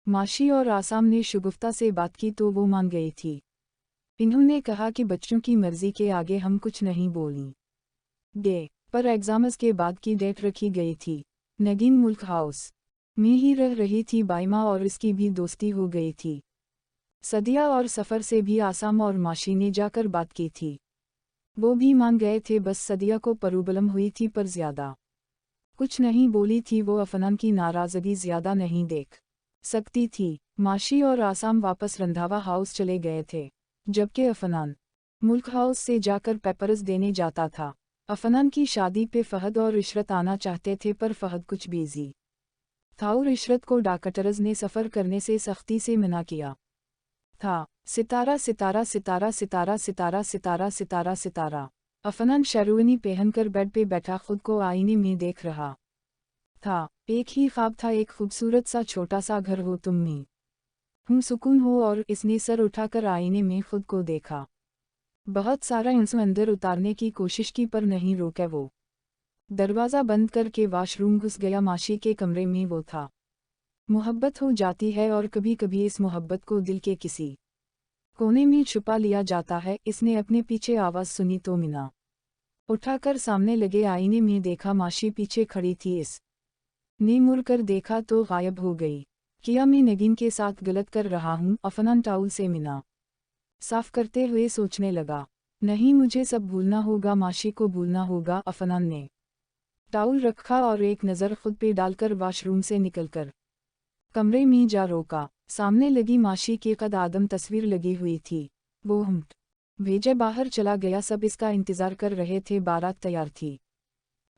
माशी और आसाम ने शगुफ्ता से बात की तो वो मान गई थी। इन्होंने कहा कि बच्चों की मर्जी के आगे हम कुछ नहीं बोलेंगे, पर एग्जाम्स के बाद की डेट रखी गई थी। नगीन मुल्क हाउस में ही रह रही थी बाइमा और इसकी भी दोस्ती हो गई थी। सदिया और सफ़र से भी आसाम और माशी ने जाकर बात की थी। वो भी मान गए थे, बस सदिया को परूबलम हुई थी पर ज़्यादा कुछ नहीं बोली थी। वो अफनान की नाराज़गी ज़्यादा नहीं देख सकती थी। माशी और आसाम वापस रंधावा हाउस चले गए थे, जबकि अफनान मुल्क हाउस से जाकर पेपर्स देने जाता था। अफनान की शादी पे फ़हद और इशरत आना चाहते थे, पर फ़हद कुछ बिजी था और इशरत को डॉक्टर्स ने सफ़र करने से सख्ती से मना किया था। सितारा सितारा सितारा सितारा सितारा सितारा सितारा सितारा। अफनान शेरवानी पहनकर बेड पे बैठा खुद को आईने में देख रहा था। एक ही ख्वाब था, एक खूबसूरत सा छोटा सा घर हो, तुम में हूँ सुकून हो। और इसने सर उठाकर आईने में खुद को देखा। बहुत सारा इंसान अंदर उतारने की कोशिश की पर नहीं रोके वो। दरवाज़ा बंद करके वॉशरूम घुस गया। माशी के कमरे में वो था। मोहब्बत हो जाती है और कभी कभी इस मोहब्बत को दिल के किसी कोने में छुपा लिया जाता है। इसने अपने पीछे आवाज़ सुनी तो मिना उठाकर सामने लगे आईने में देखा। माशी पीछे खड़ी थी। ने मुड़कर देखा तो गायब हो गई। क्या मैं नगीन के साथ गलत कर रहा हूँ? अफनान टाउल से मिना साफ करते हुए सोचने लगा। नहीं, मुझे सब भूलना होगा, माशी को भूलना होगा। अफनान ने टाउल रखा और एक नज़र खुद पे डालकर वॉशरूम से निकलकर कमरे में जा रोका। सामने लगी माशी की कद आदम तस्वीर लगी हुई थी। वो हुम्ट भेजे बाहर चला गया। सब इसका इंतज़ार कर रहे थे। बारात तैयार थी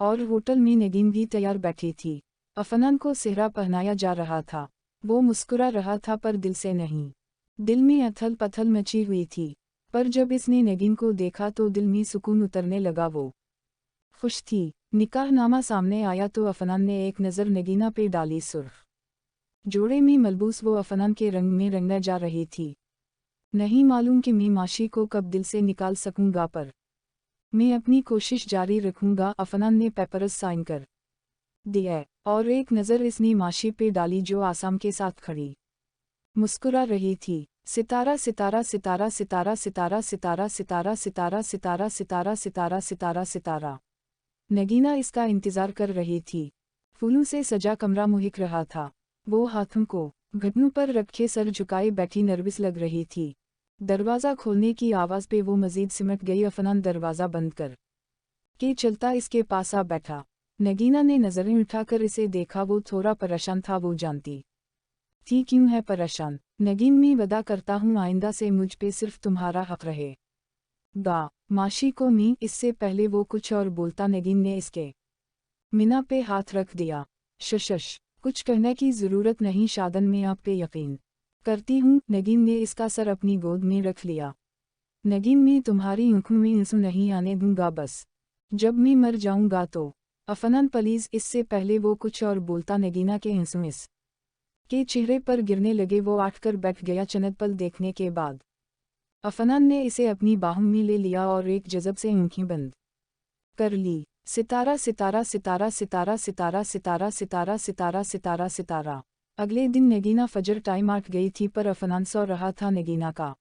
और होटल में नगीन भी तैयार बैठी थी। अफनान को सेहरा पहनाया जा रहा था। वो मुस्कुरा रहा था पर दिल से नहीं। दिल में अथल पथल मची हुई थी। पर जब इसने नगीन को देखा तो दिल में सुकून उतरने लगा। वो खुश थी। निकाहनामा सामने आया तो अफनान ने एक नज़र नगीना पे डाली। सुर्ख जोड़े में मलबूस वो अफनान के रंग में रंगने जा रही थी। नहीं मालूम कि मैं माशी को कब दिल से निकाल सकूंगा, पर मैं अपनी कोशिश जारी रखूंगा। अफनान ने पेपर्स साइन कर दिया और एक नज़र इसने माशी पे डाली जो आसाम के साथ खड़ी मुस्कुरा रही थी। सितारा सितारा सितारा सितारा सितारा सितारा सितारा सितारा सितारा सितारा सितारा सितारा सितारा। नगीना इसका इंतज़ार कर रही थी। फूलों से सजा कमरा मुहिक रहा था। वो हाथों को घुटनों पर रखे सर झुकाए बैठी नर्वस लग रही थी। दरवाज़ा खोलने की आवाज़ पे वो मज़ीद सिमट गई। अफनान दरवाज़ा बंद कर के चलता इसके पास आ बैठा। नगीना ने नज़रें उठाकर इसे देखा। वो थोड़ा परेशान था। वो जानती थी क्यों है परेशान। नगीन, मैं वादा करता हूँ आइंदा से मुझ पे सिर्फ तुम्हारा हक रहे गा। माशी को मी इससे पहले वो कुछ और बोलता, नगीन ने इसके मिना पे हाथ रख दिया। शशश, कुछ कहने की ज़रूरत नहीं, शादन में आप पे यकीन करती हूँ। नगीन ने इसका सर अपनी गोद में रख लिया। नगीन, मैं तुम्हारी आंखों में आंसू नहीं आने दूंगा, बस जब मैं मर जाऊंगा तो। अफनान प्लीज़। इससे पहले वो कुछ और बोलता, नगीना के आंसू इस के चेहरे पर गिरने लगे। वो उठकर बैठ गया। चंद पल देखने के बाद अफनान ने इसे अपनी बाहों में ले लिया और एक जज़ब से आंखें बंद कर ली। सितारा सितारा सितारा सितारा सितारा सितारा सितारा सितारा सितारा सितारा। अगले दिन नगीना फजर टाइम 8 गई थी, पर अफनान सो रहा था। नगीना का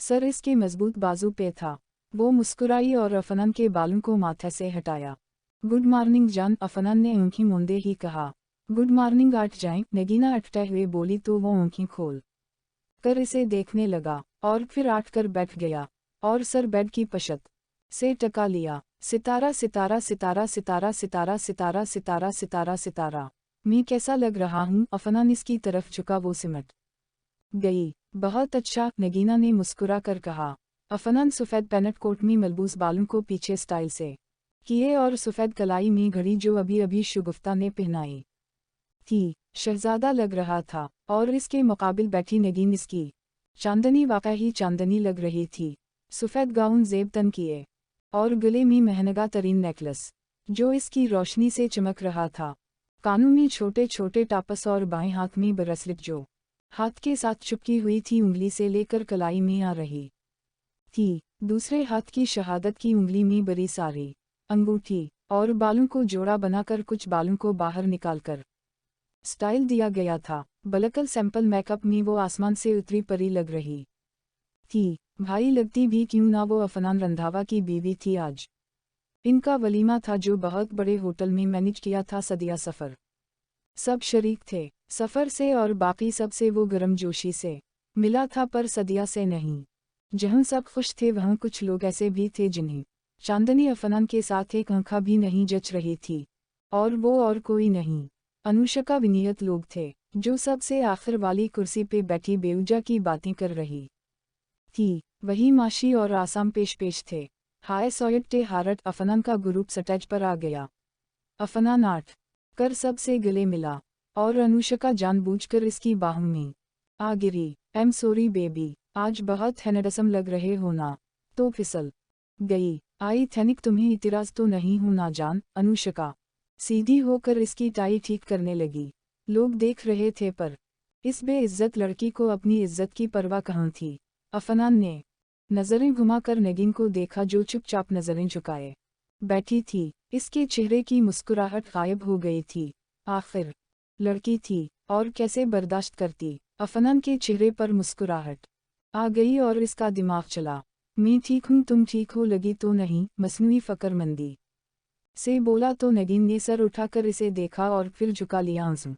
सर इसके मजबूत बाजू पे था। वो मुस्कुराई और अफनान के बालों को माथे से हटाया। गुड मॉर्निंग जान, अफनान ने आंखें मूंदे ही कहा। गुड मॉर्निंग, आठ जाएं, नगीना अटते हुए बोली तो वो आंखें खोल कर इसे देखने लगा और फिर आठ कर बैठ गया और सर बेड की पशत से टका लिया। सितारा सितारा सितारा सितारा सितारा सितारा सितारा सितारा सितारा। मैं कैसा लग रहा हूँ? अफनान इसकी तरफ झुका। वो सिमट गई। बहुत अच्छा, नगीना ने मुस्कुरा कर कहा। अफनान सफ़ेद पेनट कोट में मलबूस बालों को पीछे स्टाइल से किए और सफ़ेद कलाई में घड़ी जो अभी अभी शगुफ्ता ने पहनाई थी, शहजादा लग रहा था। और इसके मुकाबिल बैठी नगीन इसकी चांदनी वाकई चांदनी लग रही थी। सफ़ेद गाउन ज़ेब तन किए और गले में महंगा तरीन नेकलेस जो इसकी रोशनी से चमक रहा था। कानों में छोटे छोटे टापस और बाएं हाथ में ब्रेसलेट जो हाथ के साथ चिपकी हुई थी, उंगली से लेकर कलाई में आ रही थी। दूसरे हाथ की शहादत की उंगली में बड़ी सारी अंगूठी और बालों को जोड़ा बनाकर कुछ बालों को बाहर निकालकर स्टाइल दिया गया था। बलकल सैंपल मेकअप में वो आसमान से उतरी परी लग रही थी। भाई लगती भी क्यों ना, वो अफनान रंधावा की बीवी थी। आज इनका वलीमा था जो बहुत बड़े होटल में मैनेज किया था। सदिया सफ़र सब शरीक थे सफ़र से, और बाकी सब से वो गर्मजोशी से मिला था, पर सदिया से नहीं। जहाँ सब खुश थे वहाँ कुछ लोग ऐसे भी थे जिन्हें चांदनी अफनान के साथ एक आंखा भी नहीं जच रही थी, और वो और कोई नहीं, अनुष्का विनीत लोग थे जो सबसे आखिर वाली कुर्सी पे बैठी बेउजा की बातें कर रही थी। वही माशी और आसाम पेश पेश थे। हाय सोयटे हारट अफनान का ग्रुप स्टेज पर आ गया। अफनान आठ कर सबसे गले मिला, और अनुष्का जानबूझकर इसकी बाहों में आ गिरी। एम सॉरी बेबी, आज बहुत हैंडसम लग रहे हो ना। तो फिसल गई। आई थैनिक, तुम्हें इतिराज तो नहीं हो ना जान। अनुष्का सीधी होकर इसकी टाई ठीक करने लगी। लोग देख रहे थे, पर इस बेइज्जत लड़की को अपनी इज्जत की परवाह कहाँ थी। अफनान ने नजरें घुमाकर नगीन को देखा जो चुपचाप नजरें झुकाए बैठी थी। इसके चेहरे की मुस्कुराहट गायब हो गई थी। आखिर लड़की थी, और कैसे बर्दाश्त करती। अफनान के चेहरे पर मुस्कुराहट आ गई और इसका दिमाग चला। मैं ठीक हूँ, तुम ठीक हो लगी तो नहीं। मसनूई फ़क्र-मंदी से बोला तो नगीन ने सर उठाकर इसे देखा और फिर झुका लिया। आंसू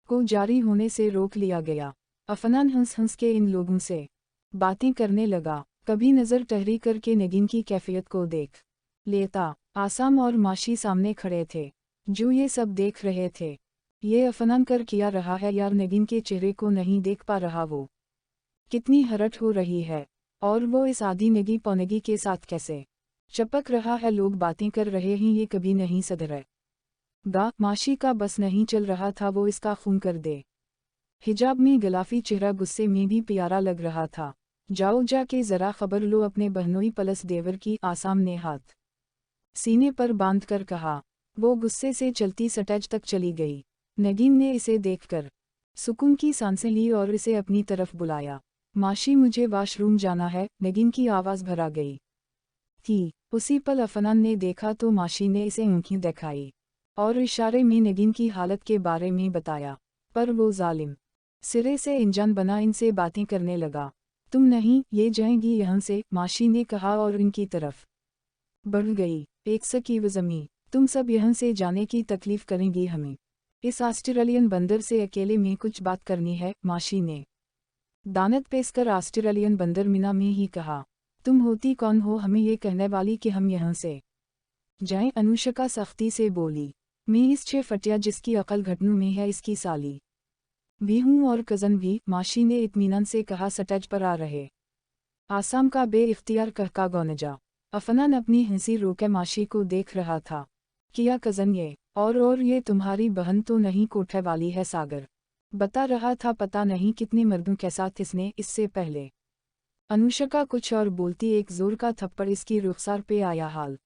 को जारी होने से रोक लिया गया। अफनान हंस हंस के इन लोगों से बातें करने लगा। कभी नज़र टहरी करके नगीन की कैफियत को देख लेता। आसाम और माशी सामने खड़े थे जो ये सब देख रहे थे। ये अफनान कर किया रहा है यार, नगीन के चेहरे को नहीं देख पा रहा वो कितनी हरट हो रही है, और वो इस आधी नगी पौनगी के साथ कैसे चपक रहा है। लोग बातें कर रहे हैं, ये कभी नहीं सधरे गा। माशी का बस नहीं चल रहा था वो इसका खून कर दे। हिजाब में गलाफी चेहरा गुस्से में भी प्यारा लग रहा था। जाओ जाके ज़रा खबर लो अपने बहनोई पलस देवर की। आसाम ने हाथ सीने पर बांध कर कहा। वो गुस्से से चलती स्टेज तक चली गई। नगीन ने इसे देखकर सुकून की सांसें ली और इसे अपनी तरफ बुलाया। माशी, मुझे वॉशरूम जाना है। नगीन की आवाज़ भरा गई थी। उसी पल अफनान ने देखा तो माशी ने इसे आंखें दिखाई और इशारे में नगीन की हालत के बारे में बताया, पर वो जालिम सिरे से इंजान बना इनसे बातें करने लगा। तुम नहीं ये जाएंगी यहाँ से, माशी ने कहा और इनकी तरफ बढ़ गई। एक सकी वज़मी, तुम सब यहाँ से जाने की तकलीफ करेंगी हमें। इस ऑस्ट्रेलियन बंदर से अकेले में कुछ बात करनी है। माशी ने दानत पेश कर ऑस्ट्रेलियन बंदर मीना में ही कहा। तुम होती कौन हो हमें ये कहने वाली कि हम यहाँ से जाएं? अनुष्का सख्ती से बोली। मैं इस 6 फटिया जिसकी अकल घटनों में है इसकी साली भी हूँ और कज़न भी, माशी ने इत्मीनान से कहा। स्टेज पर आ रहे आसाम का बे-इख्तियार कहका गौनजा। अफनान अपनी हंसी रोके माशी को देख रहा था। किया कज़न ये, और ये तुम्हारी बहन तो नहीं कोठे वाली है सागर? बता रहा था पता नहीं कितने मर्दों के साथ इसने इससे पहले। अनुष्का कुछ और बोलती, एक जोर का थप्पड़ इसकी रुखसार पे आया। हाल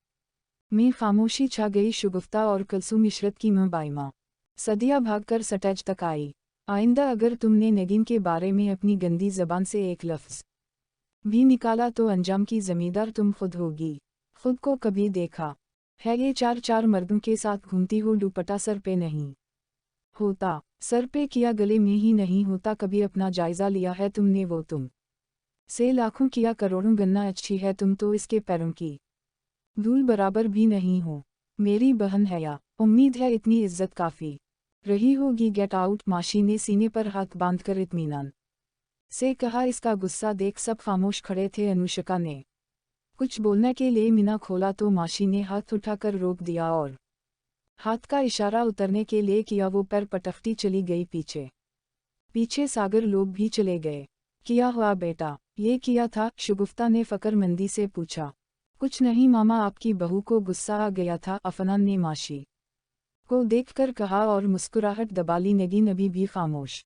में खामोशी छा गई। शुगुफ्ता और कुलसूम इशरत की मां बाइमा सदिया भागकर स्टेज तक आई। आइंदा अगर तुमने नगीन के बारे में अपनी गंदी जबान से एक लफ्ज़ भी निकाला तो अंजाम की ज़मींदार तुम खुद होगी। खुद को कभी देखा है ये 4 मर्दों के साथ घूमती हो? दुपट्टा सर पे नहीं होता, सर पे किया गले में ही नहीं होता। कभी अपना जायज़ा लिया है तुमने? वो तुम से लाखों किया करोड़ों गन्ना अच्छी है, तुम तो इसके पैरों की धूल बराबर भी नहीं हो। मेरी बहन है या उम्मीद है इतनी इज्जत काफ़ी रही होगी। गेट आउट, माशी ने सीने पर हाथ बांधकर इत्मीनान से कहा। इसका गुस्सा देख सब खामोश खड़े थे। अनुष्का ने कुछ बोलने के लिए मीना खोला तो माशी ने हाथ उठाकर रोक दिया और हाथ का इशारा उतरने के लिए किया। वो पैर पटकती चली गई पीछे पीछे। सागर लोग भी चले गए। किया हुआ बेटा? ये किया था, शुगुफ्ता ने फ़क्र-मंदी से पूछा। कुछ नहीं मामा, आपकी बहू को गुस्सा आ गया था। अफनान ने माशी को देखकर कहा और मुस्कुराहट दबा ली। नगीन अभी भी खामोश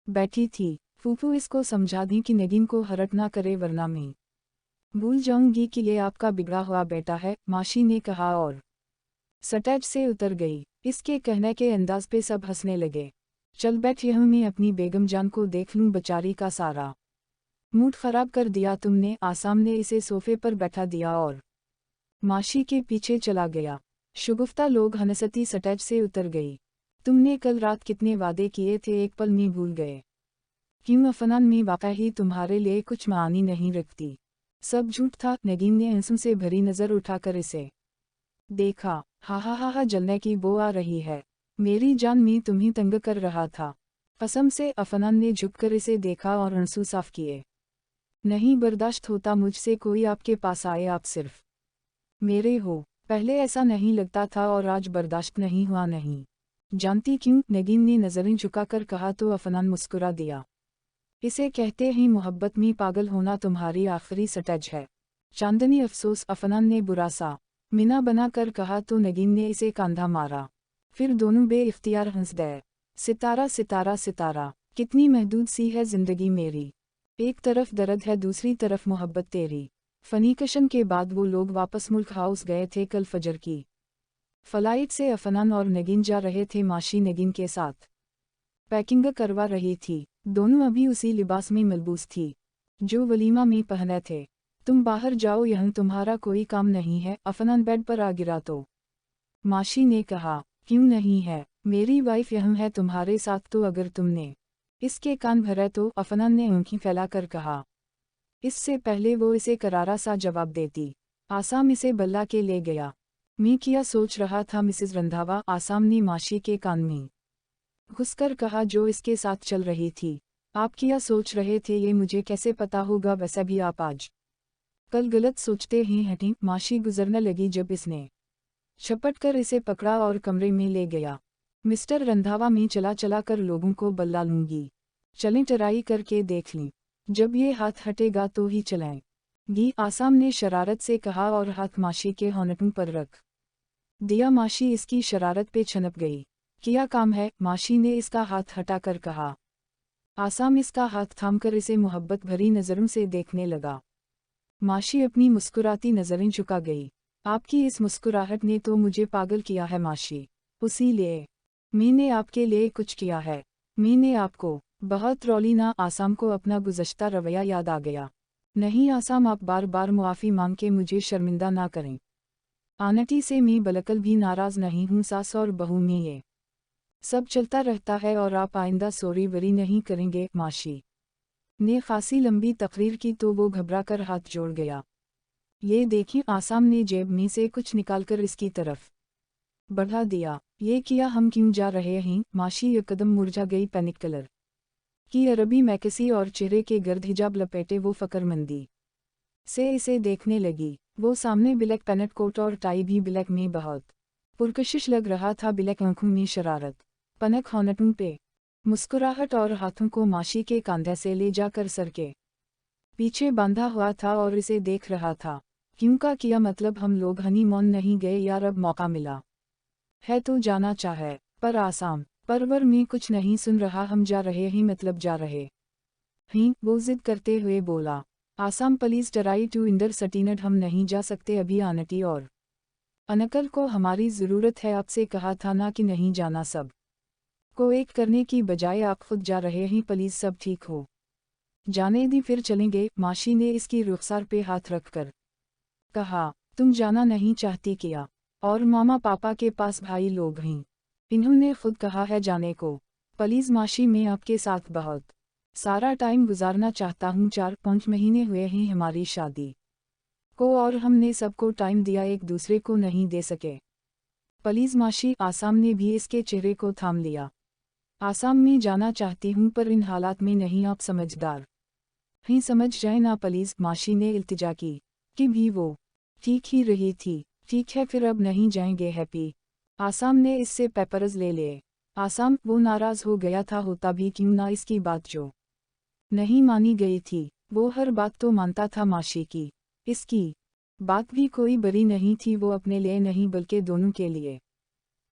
बैठी थी। फूफू इसको समझा दी कि नगीन को हर्ट ना करे वरना मैं भूल जाऊंगी कि ये आपका बिगड़ा हुआ बेटा है, माशी ने कहा और स्टेज से उतर गई। इसके कहने के अंदाज पे सब हंसने लगे। चल बैठ, यह मैं अपनी बेगम जान को देख लूं, बेचारी का सारा मूड खराब कर दिया तुमने। आसाम ने इसे सोफे पर बैठा दिया और माशी के पीछे चला गया। शुगुफ्ता लोग हंसती स्टेज से उतर गई। तुमने कल रात कितने वादे किए थे एक पल में भूल गए। क्यों अफनान में वाकई ही तुम्हारे लिए कुछ मानी नहीं रखती। सब झूठ था। नगीन ने आंसू से भरी नज़र उठाकर इसे देखा। हा जलने की बो आ रही है। मेरी जान में तुम्हें तंग कर रहा था। कसम से। अफनान ने झुककर इसे देखा और आंसू साफ किए। नहीं बर्दाश्त होता मुझसे कोई आपके पास आए। आप सिर्फ मेरे हो। पहले ऐसा नहीं लगता था और आज बर्दाश्त नहीं हुआ। नहीं जानती क्यों, नगीन ने नज़रें झुकाकर कहा तो अफनान मुस्कुरा दिया। इसे कहते ही मोहब्बत में पागल होना तुम्हारी आखिरी सटज है। चांदनी अफसोस। अफनान ने बुरा सा मीना बनाकर कहा तो नगीन ने इसे कांधा मारा। फिर दोनों बेइख्तियार हंस गए। सितारा सितारा सितारा, कितनी महदूद सी है जिंदगी मेरी। एक तरफ दर्द है दूसरी तरफ मोहब्बत तेरी। फनीकशन के बाद वो लोग वापस मुल्क हाउस गए थे। कल फजर की फ्लाइट से अफनान और नगीन जा रहे थे। माशी नगीन के साथ पैकिंग करवा रही थी। दोनों अभी उसी लिबास में मलबूस थी जो वलीमा में पहने थे। तुम बाहर जाओ, यहाँ तुम्हारा कोई काम नहीं है। अफनान बेड पर आ गिरा तो माशी ने कहा, क्यों नहीं है, मेरी वाइफ यहाँ है तुम्हारे साथ। तो अगर तुमने इसके कान भरे तो अफनान ने आंखें फैलाकर कहा। इससे पहले वो इसे करारा सा जवाब देती, आसाम इसे बल्ला के ले गया। मैं क्या सोच रहा था मिसेस रंधावा, आसाम ने माशी के कान में घुसकर कहा जो इसके साथ चल रही थी। आप क्या सोच रहे थे ये मुझे कैसे पता होगा। वैसे भी आप आज कल गलत सोचते ही हटी। माशी गुजरने लगी जब इसने झपट कर इसे पकड़ा और कमरे में ले गया। मिस्टर रंधावा, मैं चला चला कर लोगों को बल्ला लूंगी। चलें, ट्राई करके देख लें। जब ये हाथ हटेगा तो ही चलाएंगी, आसाम ने शरारत से कहा और हाथ माशी के होंठों पर रख दिया। माशी इसकी शरारत पे छनप गई। क्या काम है, माशी ने इसका हाथ हटाकर कहा। आसाम इसका हाथ थामकर इसे मोहब्बत भरी नज़रों से देखने लगा। माशी अपनी मुस्कुराती नज़रें झुका गई। आपकी इस मुस्कुराहट ने तो मुझे पागल किया है माशी। उसी लिए मैंने आपके लिए कुछ किया है। मैंने आपको बहुत रौली ना। आसाम को अपना गुज़श्ता रवैया याद आ गया। नहीं आसाम, आप बार बार मुआफ़ी मांग के मुझे शर्मिंदा ना करें। आंटी से मैं बिल्कुल भी नाराज़ नहीं हूँ। सास और बहू में ये सब चलता रहता है और आप आइंदा सॉरी वरी नहीं करेंगे। माशी ने खासी लंबी तकरीर की तो वो घबराकर हाथ जोड़ गया। ये देखिए, आसाम ने जेब में से कुछ निकालकर इसकी तरफ बढ़ा दिया। ये किया, हम क्यों जा रहे हैं। माशी एक कदम मुरझा गई। पैनिक कलर की अरबी मैकसी और चेहरे के गर्द हिजाब लपेटे वो फ़करमंदी से इसे देखने लगी। वो सामने ब्लैक पेनेट कोट और टाई भी ब्लैक में बहुत पुरकशिश लग रहा था। ब्लैक आंखों में शरारत, पनक होंठों पे मुस्कुराहट और हाथों को माशी के कंधे से ले जाकर सर के पीछे बांधा हुआ था और इसे देख रहा था। क्यों का किया मतलब, हम लोग हनीमून नहीं गए यार, अब मौका मिला है तो जाना चाहे। पर आसाम, परवर में कुछ नहीं सुन रहा। हम जा रहे हैं मतलब जा रहे हैं, वो जिद करते हुए बोला। आसाम प्लीज ट्राई टू इंडर सटीनड, हम नहीं जा सकते अभी। आंटी और अनकल को हमारी ज़रूरत है। आपसे कहा था ना कि नहीं जाना। सब को एक करने की बजाय आप खुद जा रहे हैं। प्लीज सब ठीक हो जाने दी, फिर चलेंगे। माशी ने इसकी रुखसार पे हाथ रखकर कहा, तुम जाना नहीं चाहती क्या? और मामा पापा के पास भाई लोग हैं, इन्होंने खुद कहा है जाने को। प्लीज माशी, मैं आपके साथ बहुत सारा टाइम गुजारना चाहता हूँ। 4-5 महीने हुए हैं हमारी शादी को और हमने सबको टाइम दिया, एक दूसरे को नहीं दे सके। प्लीज माशी। आसाम ने भी इसके चेहरे को थाम लिया। आसाम में जाना चाहती हूँ पर इन हालात में नहीं। आप समझदार हैं, समझ जाए ना प्लीज। माशी ने इल्तिजा की कि भी वो ठीक ही रही थी। ठीक है फिर अब नहीं जाएंगे हैप्पी। आसाम ने इससे पेपर्स ले लिए। आसाम, वो नाराज़ हो गया था। होता भी क्यों ना, इसकी बात जो नहीं मानी गई थी। वो हर बात तो मानता था माशी की। इसकी बात भी कोई बड़ी नहीं थी। वो अपने लिए नहीं बल्कि दोनों के लिए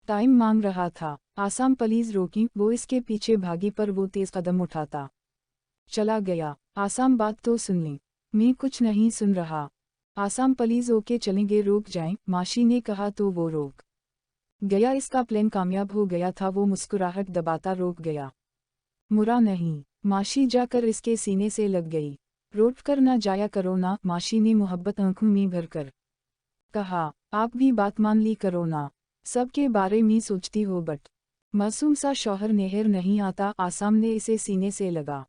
टाइम मांग रहा था। आसाम प्लीज रोकी। वो इसके पीछे भागी पर वो तेज कदम उठाता चला गया। आसाम, बात तो सुन ली। मैं कुछ नहीं सुन रहा। आसाम प्लीज ओके चलेंगे, रुक जाएं। माशी ने कहा तो वो रोक गया। इसका प्लान कामयाब हो गया था। वो मुस्कुराहट दबाता रोक गया। मुरा नहीं। माशी जाकर इसके सीने से लग गई। रोट कर ना जाया करो ना, माशी ने मोहब्बत आंखों में भरकर कहा। आप भी बात मान ली करो ना, सबके बारे में सोचती हो बट मासूम सा शौहर नेहर नहीं आता, आसाम ने इसे सीने से लगा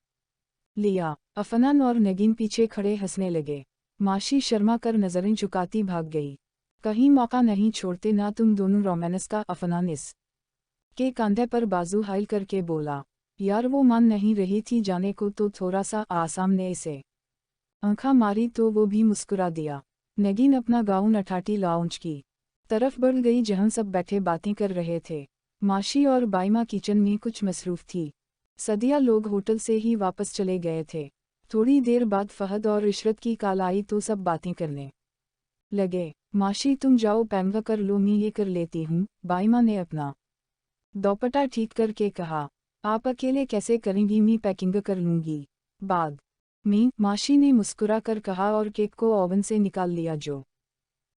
लिया। अफनान और नगीन पीछे खड़े हंसने लगे। माशी शर्मा कर नजरें झुकाती भाग गई। कहीं मौका नहीं छोड़ते ना तुम दोनों रोमांस का। अफनान इस के कंधे पर बाजू हाइल करके बोला। यार वो मान नहीं रही थी जाने को तो थोड़ा सा। आसाम ने इसे आंखा मारी तो वो भी मुस्कुरा दिया। नगीन अपना गाउन अठाटी लाउंज की तरफ बढ़ गई जहां सब बैठे बातें कर रहे थे। माशी और बाइमा किचन में कुछ मसरूफ थी। सदिया लोग होटल से ही वापस चले गए थे। थोड़ी देर बाद फहद और इशरत की कॉल आई तो सब बातें करने लगे। माशी तुम जाओ पैंगा कर लो, मैं ये कर लेती हूँ। बाइमा ने अपना दोपट्टा ठीक करके कहा। आप अकेले कैसे करेंगी, मैं पैकिंग कर लूँगी बाद में, माशी ने मुस्कुरा कर कहा और केक को ओवन से निकाल लिया जो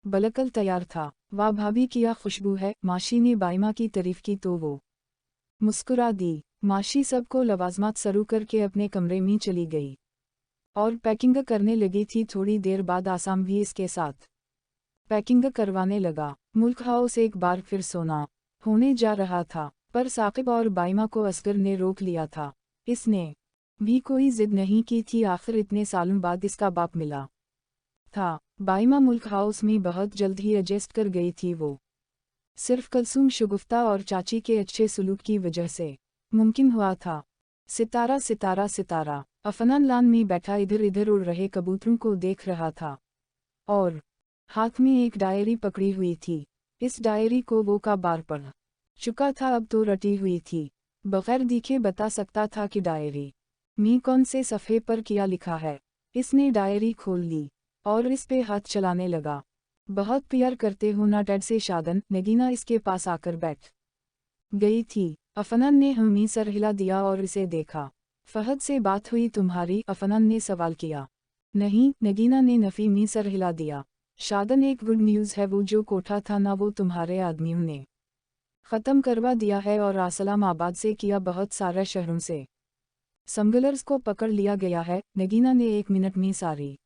बलकल तैयार था। वाह भाभी क्या खुशबू है। माशी ने बाइमा की तारीफ की तो वो मुस्कुरा दी। माशी सबको लवाजमात सरू करके अपने कमरे में चली गई और पैकिंग करने लगी थी। थोड़ी देर बाद आसाम भी इसके साथ पैकिंग करवाने लगा। मुल्क हाउस एक बार फिर सोना होने जा रहा था, पर साकिब और बाइमा को असगर ने रोक लिया था। इसने भी कोई जिद नहीं की थी, आखिर इतने सालों बाद इसका बाप मिला था। बाइमा मुल्क हाउस में बहुत जल्द ही एडजस्ट कर गई थी। वो सिर्फ कलसूम शगुफ्ता और चाची के अच्छे सलूक की वजह से मुमकिन हुआ था। सितारा सितारा सितारा अफनान लान में बैठा इधर इधर उड़ रहे कबूतरों को देख रहा था और हाथ में एक डायरी पकड़ी हुई थी। इस डायरी को वो का बार पढ़ चुका था, अब तो रटी हुई थी। बगैर दिखे बता सकता था कि डायरी में कौन से सफ़े पर क्या लिखा है। इसने डायरी खोल ली और इस पे हाथ चलाने लगा। बहुत प्यार करते हो ना डैड से शादन। नगीना इसके पास आकर बैठ गई थी। अफनान ने हमी सर हिला दिया और इसे देखा। फहद से बात हुई तुम्हारी? अफनान ने सवाल किया। नहीं, नगीना ने नफ़ी में सर हिला दिया। शादन एक गुड न्यूज़ है, वो जो कोठा था ना वो तुम्हारे आदमियों ने ख़त्म करवा दिया है और आसलाम आबाद से किया बहुत सारे शहरों से स्मगलर्स को पकड़ लिया गया है। नगीना ने 1 मिनट में सारी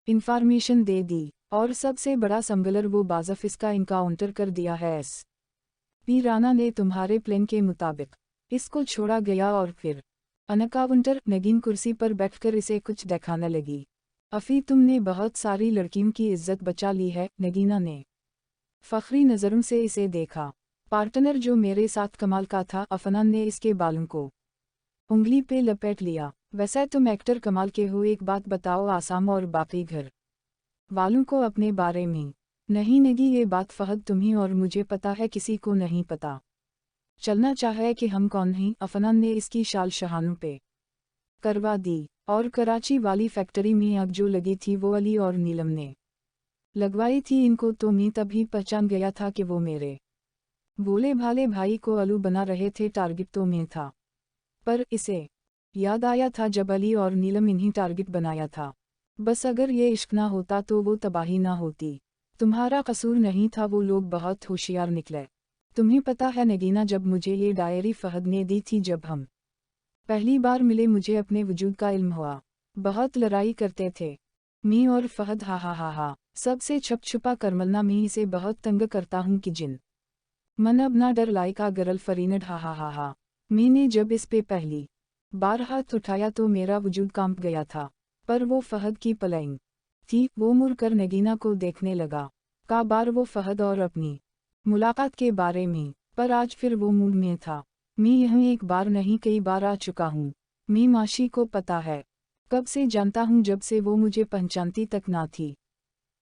इन्फॉर्मेशन दे दी और सबसे बड़ा स्मगलर वो बाज़फ इसका इनकाउंटर कर दिया है। पी राना ने तुम्हारे प्लान के मुताबिक इसको छोड़ा गया और फिर अनकाउंटर। नगीन कुर्सी पर बैठकर इसे कुछ दिखाने लगी। अफ़ी तुमने बहुत सारी लड़कियों की इज्जत बचा ली है। नगीना ने फ़ख्री नज़रों से इसे देखा। पार्टनर जो मेरे साथ कमाल का था। अफनान ने इसके बालों को उंगली पे लपेट लिया। वैसे तुम एक्टर कमाल के हो। एक बात बताओ, आसाम और बाकी घर वालों को अपने बारे में नहीं नगी ये बात फहद तुम्हें और मुझे पता है, किसी को नहीं पता चलना चाहे कि हम कौन हैं। अफनान ने इसकी शाल शहानों पे करवा दी और कराची वाली फैक्ट्री में आग जो लगी थी वो अली और नीलम ने लगवाई थी। इनको तो मैं तभी पहचान गया था कि वो मेरे भोले भाले भाई को आलू बना रहे थे। टारगेट तो मैं था, पर इसे याद आया था जब अली और नीलम इन्हीं टारगेट बनाया था। बस अगर ये इश्क ना होता तो वो तबाही ना होती। तुम्हारा कसूर नहीं था, वो लोग बहुत होशियार निकले। तुम्हें पता है नगीना, जब मुझे ये डायरी फहद ने दी थी, जब हम पहली बार मिले, मुझे अपने वजूद का इल्म हुआ। बहुत लड़ाई करते थे मैं और फहद। हा हा हा हा सबसे छप छुपा कर मलना। मैं इसे बहुत तंग करता हूँ कि जिन मन अब ना डर लाई का गरल फरीनड। हा हा हा हा मैंने जब इस पे पहली बार हाथ उठाया तो मेरा वजूद कांप गया था, पर वो फहद की पलाइंग थी। वो मुड़ कर नगीना को देखने लगा। का बार वो फहद और अपनी मुलाकात के बारे में, पर आज फिर वो मूड में था। मैं यहाँ एक बार नहीं कई बार आ चुका हूँ। मैं माशी को पता है, कब से जानता हूँ, जब से वो मुझे पहचानती तक ना थी।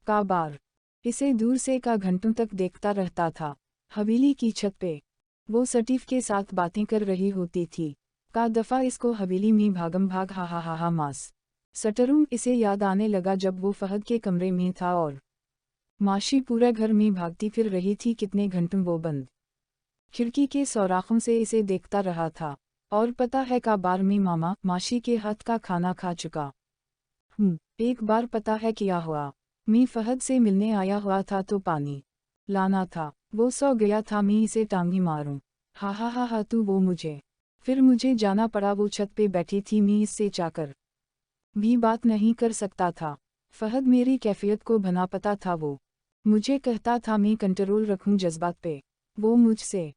का बार इसे दूर से का घंटों तक देखता रहता था। हवेली की छत पे वो सटीफ के साथ बातें कर रही होती थी। का दफ़ा इसको हवेली में भागम भाग हा हा हा हा मास सटरूम इसे याद आने लगा जब वो फहद के कमरे में था और माशी पूरे घर में भागती फिर रही थी। कितने घंटों वो बंद खिड़की के सौराखों से इसे देखता रहा था। और पता है का बार में मामा माशी के हाथ का खाना खा चुका हूँ। एक बार पता है क्या हुआ, मैं फहद से मिलने आया हुआ था तो पानी लाना था। वो सो गया था, मैं इसे टांगी मारूं। हा हा हा हा तू वो मुझे फिर मुझे जाना पड़ा। वो छत पे बैठी थी, मैं इससे चाकर भी बात नहीं कर सकता था। फहद मेरी कैफियत को भना पता था। वो मुझे कहता था मैं कंट्रोल रखूं जज्बात पे। वो मुझसे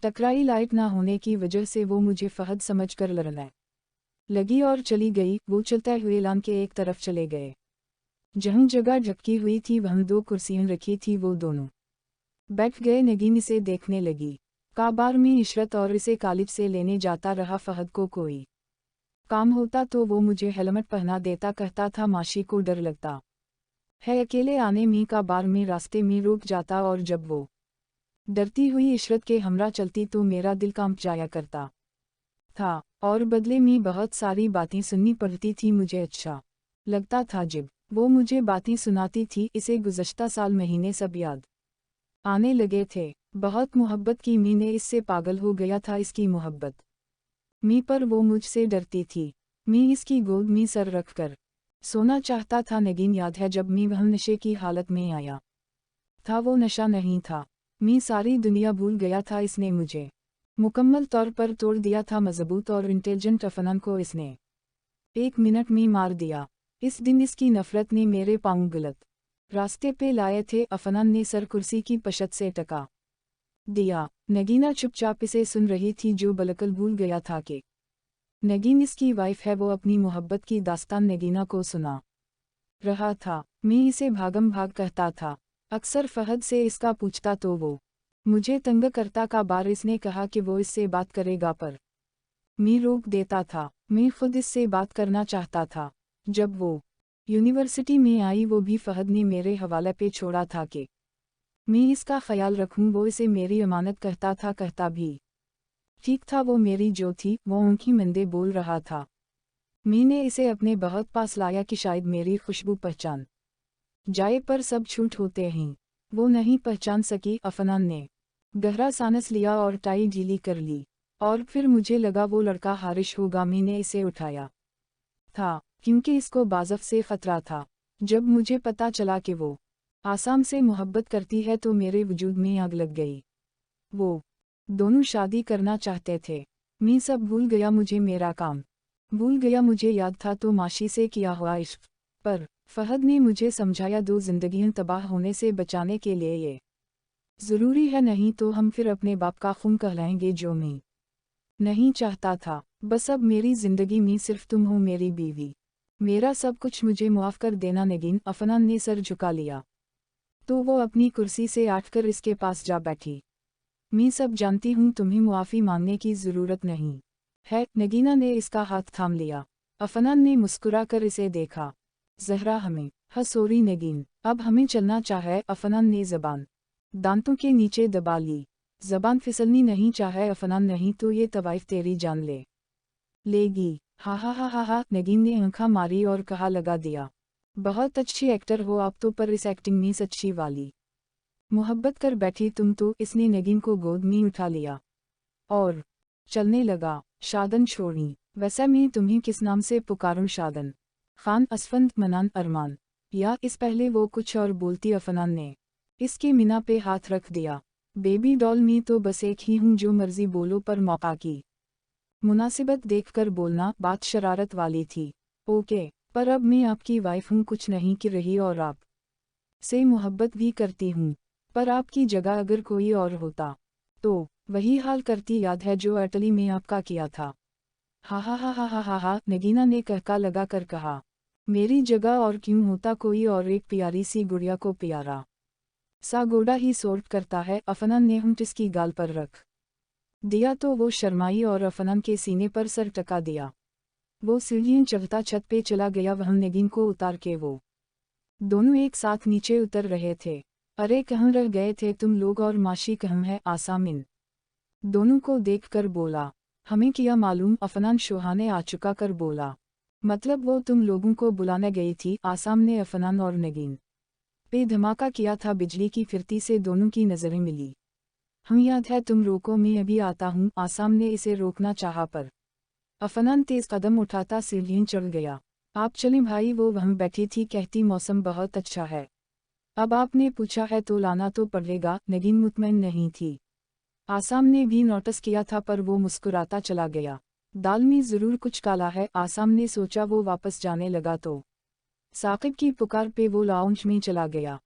टकराई लाइट ना होने की वजह से वो मुझे फहद समझकर लड़ने लगी और चली गई। वो चलते हुए लान के एक तरफ चले गए। जहाँ जगह झपकी हुई थी वहाँ 2 कुर्सियाँ रखी थी, वो दोनों बैठ गए। नगीन इसे देखने लगी। काबार में इशरत और इसे कॉलेज से लेने जाता रहा। फहद को कोई काम होता तो वो मुझे हेलमेट पहना देता, कहता था माशी को डर लगता है अकेले आने में। काबार में रास्ते में रुक जाता और जब वो डरती हुई इशरत के हमरा चलती तो मेरा दिल कांप जाया करता था और बदले में बहुत सारी बातें सुननी पड़ती थी। मुझे अच्छा लगता था जब वो मुझे बातें सुनाती थी। इसे गुज़श्ता साल महीने सब याद आने लगे थे। बहुत मोहब्बत की। मी ने इससे पागल हो गया था, इसकी मोहब्बत मी पर। वो मुझसे डरती थी। मी इसकी गोद में सर रखकर सोना चाहता था। नगीन याद है जब मी वह नशे की हालत में आया था, वो नशा नहीं था। मी सारी दुनिया भूल गया था। इसने मुझे मुकम्मल तौर पर तोड़ दिया था। मजबूत और इंटेलिजेंट अफनान को इसने 1 मिनट में मार दिया। इस दिन इसकी नफरत ने मेरे पांव गलत रास्ते पे लाए थे। अफनान ने सर कुर्सी की पशत से टका दिया। नगीना चुपचाप इसे सुन रही थी, जो बलकल भूल गया था कि नगीन इसकी वाइफ है। वो अपनी मोहब्बत की दास्तान नगीना को सुना रहा था। मैं इसे भागम भाग कहता था। अक्सर फहद से इसका पूछता तो वो मुझे तंग करता। का बार इसने कहा कि वो इससे बात करेगा, पर मैं रोक देता था। मैं खुद इससे बात करना चाहता था। जब वो यूनिवर्सिटी में आई, वो भी फहद ने मेरे हवाले पे छोड़ा था कि मैं इसका ख्याल रखूं। वो इसे मेरी अमानत कहता था, कहता भी ठीक था। वो मेरी जो थी, वो उनकी मंदे बोल रहा था। मैंने इसे अपने बहुत पास लाया कि शायद मेरी खुशबू पहचान जाए, पर सब झूठ होते हैं। वो नहीं पहचान सकी। अफनान ने गहरा सांस लिया और टाई ढीली कर ली, और फिर मुझे लगा वो लड़का हारिश होगा। मैंने इसे उठाया था क्योंकि इसको बाज़फ से ख़तरा था। जब मुझे पता चला कि वो आसाम से मोहब्बत करती है तो मेरे वजूद में आग लग गई। वो दोनों शादी करना चाहते थे। मैं सब भूल गया, मुझे मेरा काम भूल गया। मुझे याद था तो माशी से किया हुआ इश्क, पर फहद ने मुझे समझाया 2 जिंदगियां तबाह होने से बचाने के लिए ये ज़रूरी है, नहीं तो हम फिर अपने बाप का खून कहलाएंगे, जो मैं नहीं चाहता था। बस अब मेरी ज़िंदगी में सिर्फ तुम हो, मेरी बीवी, मेरा सब कुछ। मुझे मुआफ़ कर देना नगीन। अफनान ने सर झुका लिया तो वो अपनी कुर्सी से उठकर इसके पास जा बैठी। मैं सब जानती हूँ, तुम्हें मुआफ़ी मांगने की ज़रूरत नहीं है। नगीना ने इसका हाथ थाम लिया। अफनान ने मुस्कुरा कर इसे देखा। ज़हरा हमें सॉरी नगीन, अब हमें चलना चाहे। अफनान ने ज़बान दांतों के नीचे दबा ली। ज़बान फिसलनी नहीं चाहे अफनान, नहीं तो ये तवाइफ तेरी जान लेगी। हा हा हा हा हा। नगीन ने आंखें मारी और कहा, लगा दिया। बहुत अच्छी एक्टर हो आप तो, पर इस एक्टिंग में सच्ची वाली मोहब्बत कर बैठी तुम तो। इसने नगीन को गोद में उठा लिया और चलने लगा। शादन छोड़ी, वैसे मैं तुम्हें किस नाम से पुकारूं? शादन, खान, असफंद, मनान, अरमान, या इस पहले? वो कुछ और बोलती। अफनान ने इसके मीना पे हाथ रख दिया। बेबी डॉल, मैं तो बस एक ही हूँ, जो मर्जी बोलो, पर मौका की मुनासिबत देखकर बोलना। बात शरारत वाली थी। ओके, पर अब मैं आपकी वाइफ हूँ, कुछ नहीं की रही, और आप से मोहब्बत भी करती हूँ। पर आपकी जगह अगर कोई और होता तो वही हाल करती। याद है जो अटली में आपका किया था? हा हा हा हा हा हा हा। नगीना ने कहका लगा कर कहा, मेरी जगह और क्यों होता कोई और? एक प्यारी सी गुड़िया को प्यारा सा गोड़ा ही सॉर्ट करता है। अफनान ने होंठ इसकी गाल पर रख दिया तो वो शर्माई और अफनान के सीने पर सर टका दिया। वो सीढ़ियाँ चढ़ता छत पे चला गया। वह नगीन को उतार के वो दोनों एक साथ नीचे उतर रहे थे। अरे कहाँ रह गए थे तुम लोग? और माशी कहाँ है? आसाम इन दोनों को देखकर बोला। हमें क्या मालूम? अफनान शोहाने आ चुका कर बोला। मतलब वो तुम लोगों को बुलाने गई थी? आसाम ने अफनान और नगीन पे धमाका किया था। बिजली की फिरती से दोनों की नज़रें मिली। हम याद है, तुम रोको, मैं अभी आता हूँ। आसाम ने इसे रोकना चाहा, पर अफनान तेज कदम उठाता सीढ़ियाँ चढ़ गया। आप चलें भाई, वो वहाँ बैठी थी, कहती मौसम बहुत अच्छा है। अब आपने पूछा है तो लाना तो पड़ेगा। नगीन मुतमईन नहीं थी। आसाम ने भी नोटिस किया था, पर वो मुस्कुराता चला गया। दाल में ज़रूर कुछ काला है, आसाम ने सोचा। वो वापस जाने लगा तो साकिब की पुकार पे वो लाउंज में चला गया।